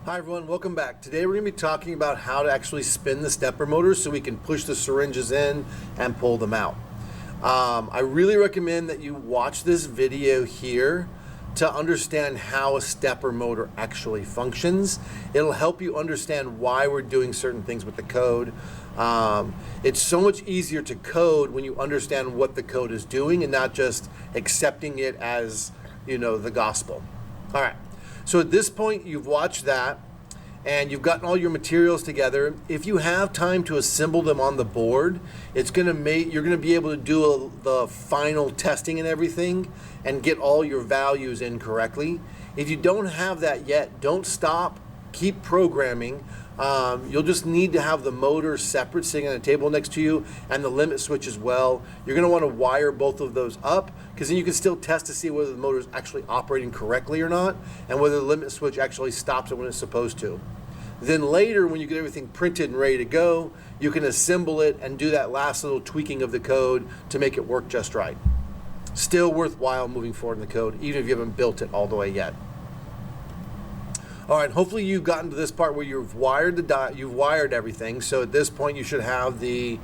Hi everyone, welcome back. Today we're going to be talking about how to actually spin the stepper motor so we can push the syringes in and pull them out. I really recommend that you watch this video here to understand how a stepper motor actually functions. It'll help you understand why we're doing certain things with the code. It's so much easier to code when you understand what the code is doing and not just accepting it as, the gospel. All right. So at this point, you've watched that and you've gotten all your materials together. If you have time to assemble them on the board, you're gonna be able to do the final testing and everything and get all your values in correctly. If you don't have that yet, don't stop, keep programming. You'll just need to have the motor separate sitting on a table next to you and the limit switch as well. You're going to want to wire both of those up because then you can still test to see whether the motor is actually operating correctly or not and whether the limit switch actually stops it when it's supposed to. Then later, when you get everything printed and ready to go, you can assemble it and do that last little tweaking of the code to make it work just right. Still worthwhile moving forward in the code, even if you haven't built it all the way yet. All right, hopefully you've gotten to this part where you've wired everything. So at this point, you should have the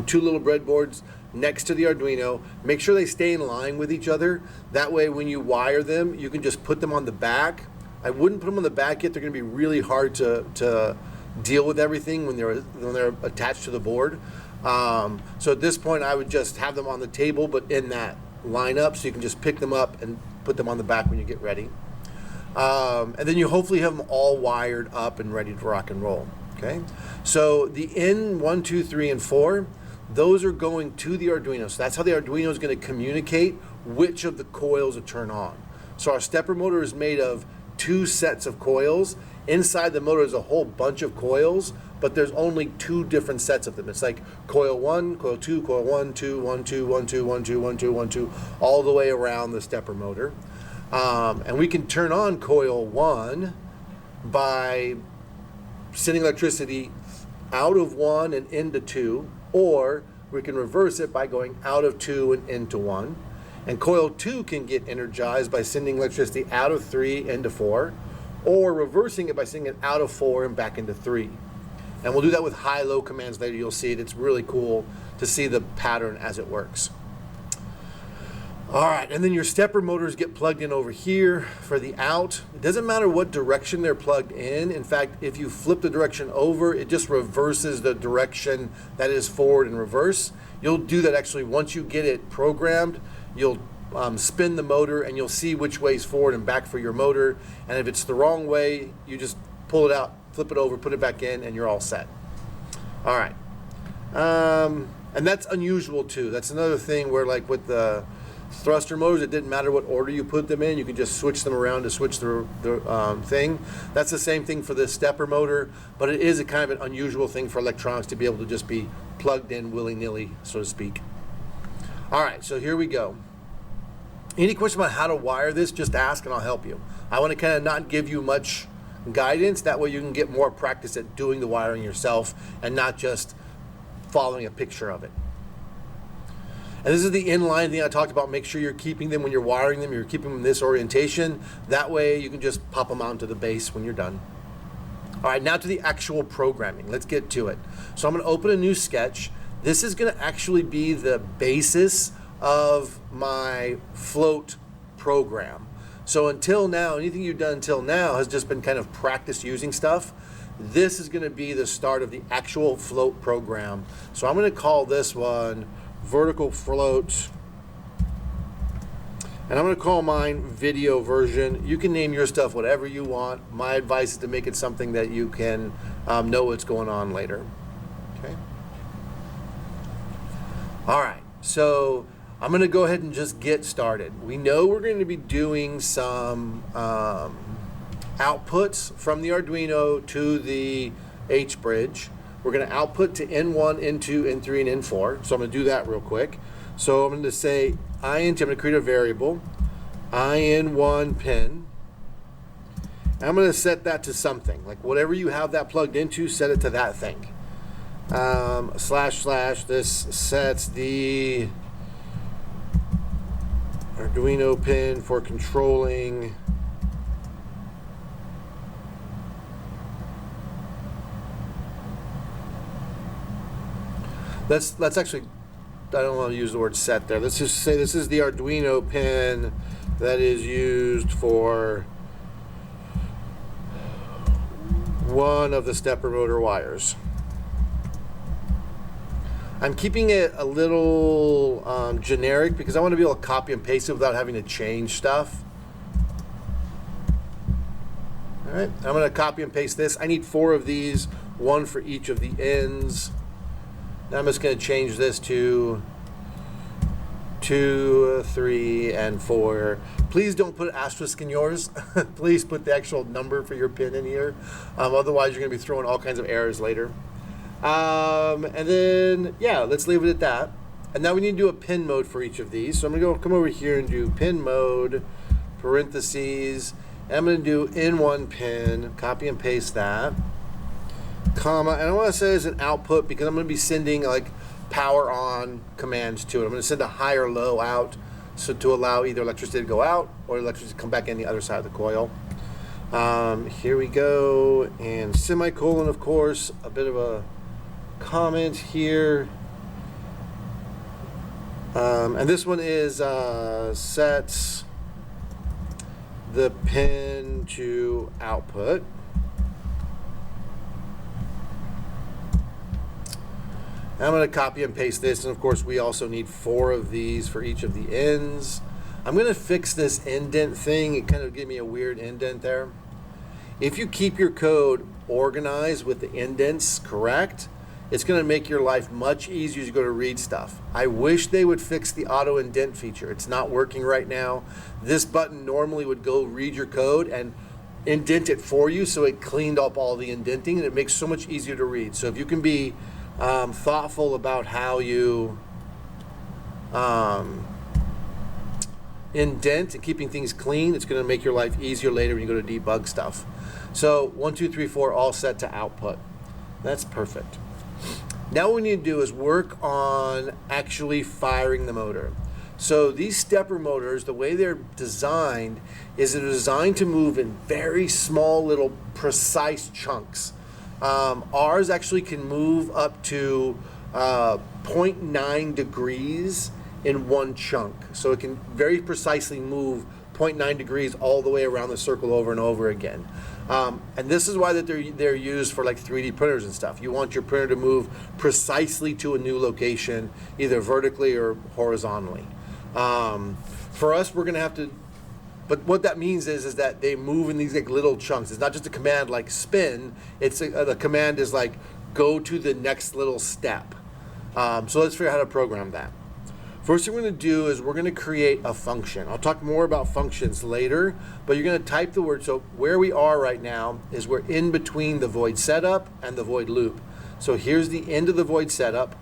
two little breadboards next to the Arduino. Make sure they stay in line with each other. That way, when you wire them, you can just put them on the back. I wouldn't put them on the back yet. They're going to be really hard to deal with everything when they're attached to the board. So at this point, I would just have them on the table, but in that lineup, so you can just pick them up and put them on the back when you get ready. And then you hopefully have them all wired up and ready to rock and roll. Okay, so the N1, 2, 3, and 4, those are going to the Arduino. So that's how the Arduino is going to communicate which of the coils to turn on. So our stepper motor is made of 2 sets of coils. Inside the motor is a whole bunch of coils, but there's only 2 different sets of them. It's like coil 1, coil 2, coil 1, 2, 1, 2, 1, 2, 1, 2, 1, 2, 1, 2, all the way around the stepper motor. And we can turn on coil 1 by sending electricity out of 1 and into 2, or we can reverse it by going out of 2 and into 1. And coil 2 can get energized by sending electricity out of 3 into 4, or reversing it by sending it out of 4 and back into 3. And we'll do that with high-low commands later. You'll see it. It's really cool to see the pattern as it works. All right, and then your stepper motors get plugged in over here for the out. It doesn't matter what direction they're plugged in. In fact, if you flip the direction over, it just reverses the direction that is forward and reverse. You'll do that actually once you get it programmed. You'll spin the motor and you'll see which way is forward and back for your motor. And if it's the wrong way, you just pull it out, flip it over, put it back in, and you're all set. All right, and that's unusual too. That's another thing where, like with the thruster motors, it didn't matter what order you put them in. You could just switch them around to switch the thing. That's the same thing for this stepper motor, but it is a kind of an unusual thing for electronics to be able to just be plugged in willy-nilly, so to speak. All right, so here we go. Any question about how to wire this, just ask and I'll help you. I want to kind of not give you much guidance. That way you can get more practice at doing the wiring yourself and not just following a picture of it. And this is the inline thing I talked about. Make sure you're keeping them when you're wiring them. You're keeping them in this orientation. That way you can just pop them out into the base when you're done. All right, now to the actual programming. Let's get to it. So I'm going to open a new sketch. This is going to actually be the basis of my float program. So until now, anything you've done until now has just been kind of practice using stuff. This is going to be the start of the actual float program. So I'm going to call this one vertical float, and I'm going to call mine video version. You can name your stuff whatever you want. My advice is to make it something that you can know what's going on later. Okay. All right, so I'm going to go ahead and just get started. We know we're going to be doing some outputs from the Arduino to the H-bridge. We're going to output to N1, N2, N3, and N4. So I'm going to do that real quick. So I'm going to say INT, I'm going to create a variable, IN1 pin. And I'm going to set that to something. Like whatever you have that plugged into, set it to that thing. // this sets the Arduino pin for controlling let's actually, I don't want to use the word set there. Let's just say this is the Arduino pin that is used for one of the stepper motor wires. I'm keeping it a little generic because I want to be able to copy and paste it without having to change stuff. All right, I'm going to copy and paste this. I need 4 of these, 1 for each of the ends. Now I'm just going to change this to 2, 3, and 4. Please don't put asterisk in yours. Please put the actual number for your pin in here. Otherwise, you're going to be throwing all kinds of errors later. And then, yeah, let's leave it at that. And now we need to do a pin mode for each of these. So I'm going to come over here and do pin mode, parentheses. And I'm going to do in one pin, copy and paste that, comma. And I want to say as an output because I'm going to be sending like power on commands to it. I'm going to send a high or low out so to allow either electricity to go out or electricity to come back in the other side of the coil. Here we go. And semicolon, of course, a bit of a comment here. And this one is sets the pin to output. I'm going to copy and paste this, and of course we also need 4 of these for each of the ends. I'm going to fix this indent thing. It kind of gave me a weird indent there. If you keep your code organized with the indents correct, it's going to make your life much easier as you go to read stuff. I wish they would fix the auto indent feature. It's not working right now. This button normally would go read your code and indent it for you, so it cleaned up all the indenting, and it makes so much easier to read. So if you can be thoughtful about how you indent and keeping things clean, it's going to make your life easier later when you go to debug stuff. So 1, 2, 3, 4 all set to output. That's perfect. Now what we need to do is work on actually firing the motor. So these stepper motors, the way they're designed is they're designed to move in very small little precise chunks. Ours actually can move up to 0.9 degrees in one chunk. So it can very precisely move 0.9 degrees all the way around the circle over and over again. And this is why that they're used for like 3D printers and stuff. You want your printer to move precisely to a new location, either vertically or horizontally. For us, we're going to have to, but what that means is that they move in these like little chunks. It's not just a command like spin. It's the command is like go to the next little step. So let's figure out how to program that. First thing we're going to do is we're going to create a function. I'll talk more about functions later, but you're going to type the word. So where we are right now is we're in between the void setup and the void loop. So here's the end of the void setup,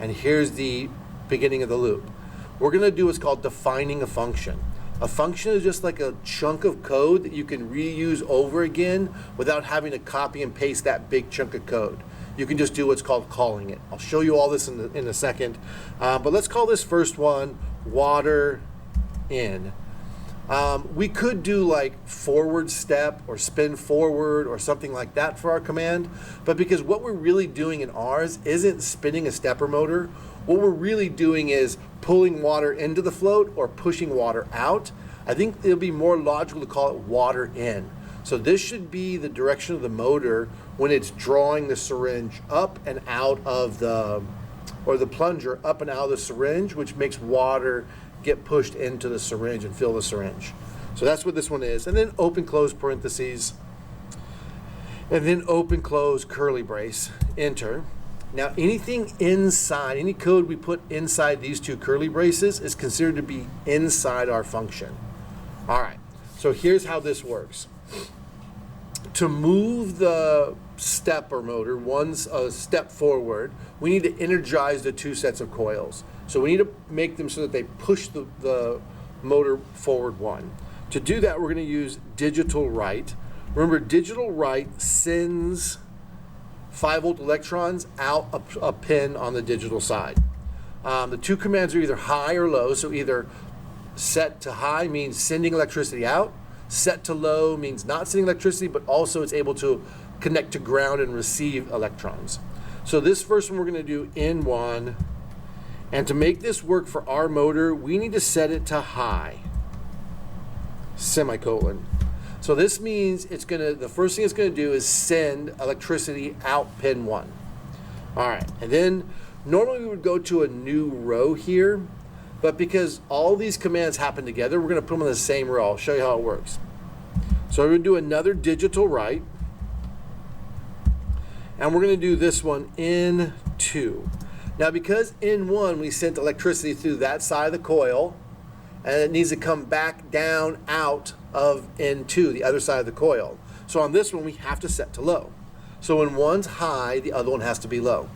and here's the beginning of the loop. We're going to do what's called defining a function. A function is just like a chunk of code that you can reuse over again without having to copy and paste that big chunk of code. You can just do what's called calling it. I'll show you all this in a second. But let's call this first one water in. We could do like forward step or spin forward or something like that for our command. But because what we're really doing in ours isn't spinning a stepper motor, what we're really doing is pulling water into the float or pushing water out. I think it'll be more logical to call it water in. So this should be the direction of the motor when it's drawing the syringe up and out of the, or the plunger up and out of the syringe, which makes water get pushed into the syringe and fill the syringe. So that's what this one is. And then open close parentheses, and then open close curly brace, enter. Now anything inside, any code we put inside these two curly braces is considered to be inside our function. All right, so here's how this works. To move the stepper motor one step forward, we need to energize the 2 sets of coils. So we need to make them so that they push the motor forward 1. To do that, we're going to use digital write. Remember, digital write sends 5-volt electrons out a pin on the digital side. The 2 commands are either high or low, so either set to high means sending electricity out, set to low means not sending electricity, but also it's able to connect to ground and receive electrons. So this first one we're going to do N1. And to make this work for our motor, we need to set it to high. Semicolon. So this means the first thing it's going to do is send electricity out pin 1. All right, and then normally we would go to a new row here, but because all these commands happen together, we're going to put them in the same row. I'll show you how it works. So we're going to do another digital write, and we're going to do this one N2. Now because N1 we sent electricity through that side of the coil, and it needs to come back down out of N2, the other side of the coil. So on this one we have to set to low. So when one's high, the other one has to be low.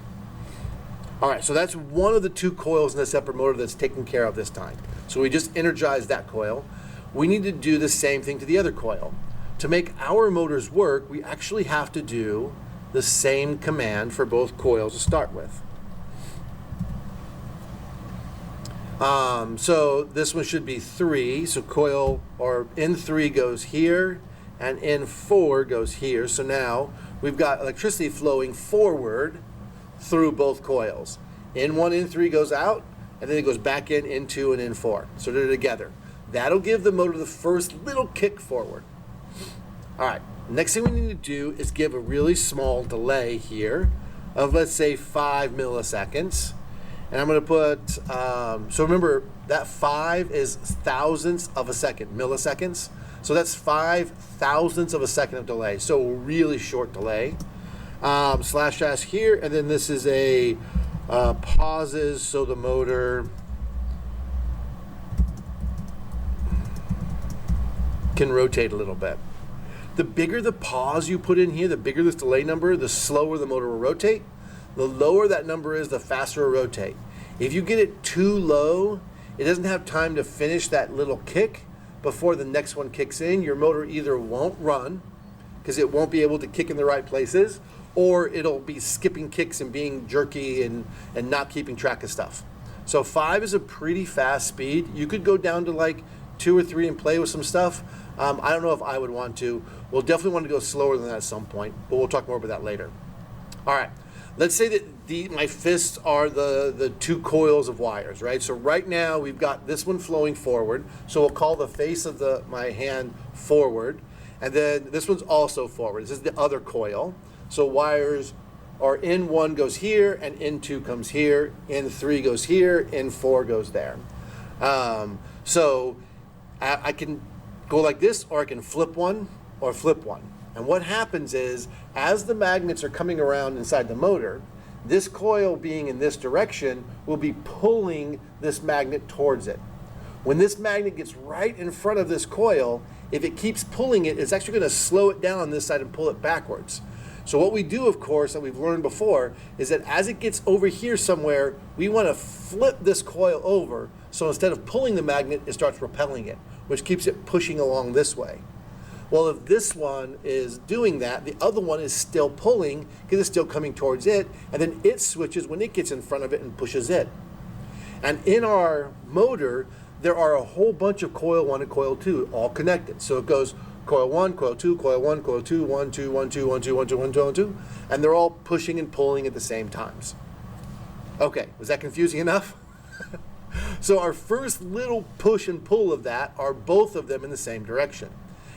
All right, so that's one of the 2 coils in the stepper motor that's taken care of this time. So we just energized that coil. We need to do the same thing to the other coil. To make our motors work, we actually have to do the same command for both coils to start with. So this one should be 3. So coil or N3 goes here and N4 goes here. So now we've got electricity flowing forward through both coils. N1, N3 goes out, and then it goes back in N2 and N4. So they're together. That'll give the motor the first little kick forward. All right, next thing we need to do is give a really small delay here of, let's say, 5 milliseconds. And I'm going to put, so remember that 5 is thousandths of a second, milliseconds. So that's 5 thousandths of a second of delay. So a really short delay. // here, and then this is a pauses, so the motor can rotate a little bit. The bigger the pause you put in here, the bigger this delay number, the slower the motor will rotate. The lower that number is, the faster it will rotate. If you get it too low, it doesn't have time to finish that little kick before the next one kicks in. Your motor either won't run because it won't be able to kick in the right places, or it'll be skipping kicks and being jerky and not keeping track of stuff. So 5 is a pretty fast speed. You could go down to like 2 or 3 and play with some stuff. I don't know if I would want to. We'll definitely want to go slower than that at some point, but we'll talk more about that later. All right, let's say that my fists are the 2 coils of wires, right? So right now we've got this one flowing forward. So we'll call the face of my hand forward. And then this one's also forward. This is the other coil. So wires are N1 goes here and N2 comes here, N3 goes here, N4 goes there. So I can go like this, or I can flip one or flip one. And what happens is, as the magnets are coming around inside the motor, this coil being in this direction will be pulling this magnet towards it. When this magnet gets right in front of this coil, if it keeps pulling it, it's actually going to slow it down on this side and pull it backwards. So what we do, of course, that we've learned before, is that as it gets over here somewhere, we want to flip this coil over. So instead of pulling the magnet, it starts repelling it, which keeps it pushing along this way. Well, if this one is doing that, the other one is still pulling because it's still coming towards it, and then it switches when it gets in front of it and pushes it. And in our motor, there are a whole bunch of coil 1 and coil 2 all connected. So it goes coil 1, coil 2, coil 1, coil 2, 1, 2, 1, 2, 1, 2, 1, 2, 1, 2, 1, 2, and they're all pushing and pulling at the same times. Okay, was that confusing enough? So our first little push and pull of that are both of them in the same direction.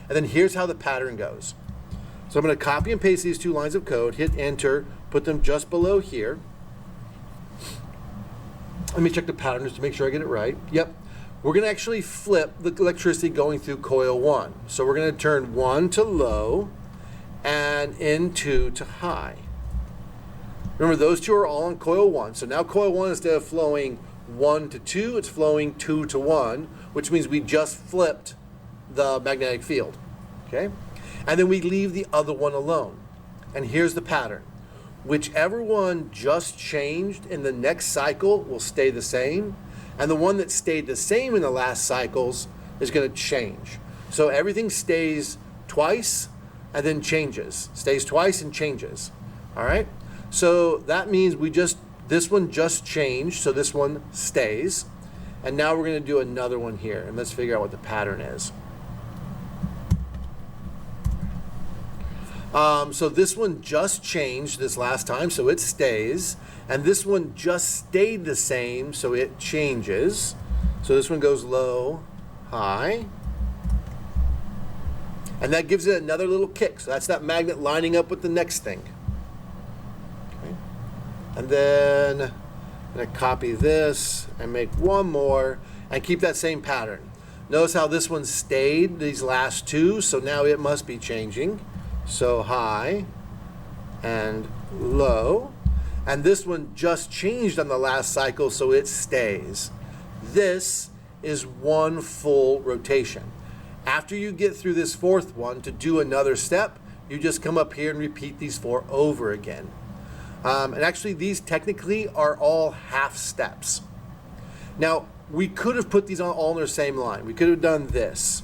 And then here's how the pattern goes. So I'm going to copy and paste these 2 lines of code, hit enter, put them just below here. Let me check the pattern just to make sure I get it right. Yep. We're going to actually flip the electricity going through coil 1. So we're going to turn 1 to low and N2 to high. Remember, those 2 are all on coil 1. So now coil 1, instead of flowing 1 to 2, it's flowing 2 to 1, which means we just flipped the magnetic field. Okay? And then we leave the other one alone. And here's the pattern. Whichever one just changed in the next cycle will stay the same. And the one that stayed the same in the last cycles is going to change. So everything stays twice and then changes. Stays twice and changes. All right? So that means this one just changed, so this one stays. And now we're going to do another one here. And let's figure out what the pattern is. So this one just changed this last time, so it stays. And this one just stayed the same, so it changes. So this one goes low, high. And that gives it another little kick. So that's that magnet lining up with the next thing. Okay. And then I'm going to copy this and make one more and keep that same pattern. Notice how this one stayed these last two, so now it must be changing. So high and low. And this one just changed on the last cycle, so it stays. This is one full rotation. After you get through this fourth one, to do another step, you just come up here and repeat these 4 over again. And actually, these technically are all half steps. Now, we could have put these all on the same line. We could have done this.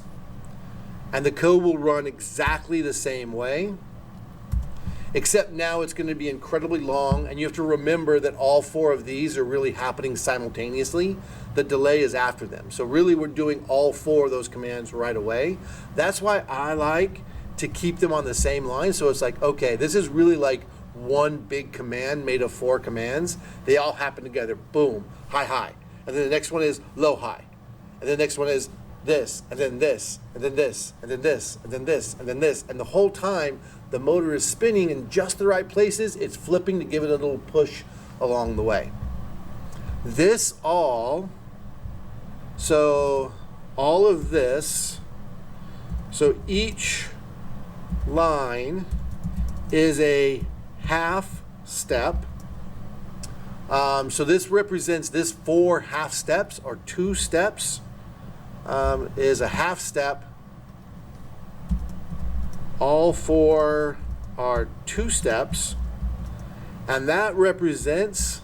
And the code will run exactly the same way, except now it's going to be incredibly long, and you have to remember that all 4 of these are really happening simultaneously. The delay is after them. So really we're doing all 4 of those commands right away. That's why I like to keep them on the same line. So it's like, okay, this is really like one big command made of 4 commands. They all happen together. Boom, high, high. And then the next one is low, high. And then the next one is this, and then this, and then this, and then this, and then this, and then this. And the whole time, the motor is spinning in just the right places. It's flipping to give it a little push along the way. This all, so all of this, so each line is a half step. So this represents this 4 half steps, or 2 steps. Is a half step. All 4 are 2 steps, and that represents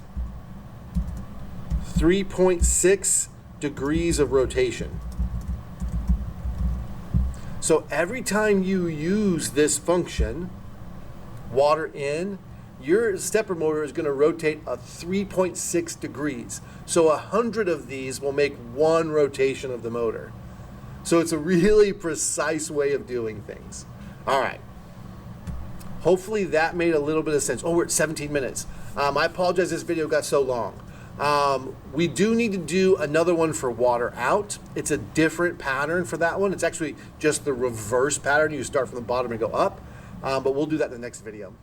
3.6 degrees of rotation. So every time you use this function, water in, your stepper motor is going to rotate a 3.6 degrees. So 100 of these will make 1 rotation of the motor. So it's a really precise way of doing things. All right. Hopefully that made a little bit of sense. Oh, we're at 17 minutes. I apologize this video got so long. We do need to do another one for water out. It's a different pattern for that one. It's actually just the reverse pattern. You start from the bottom and go up. But we'll do that in the next video.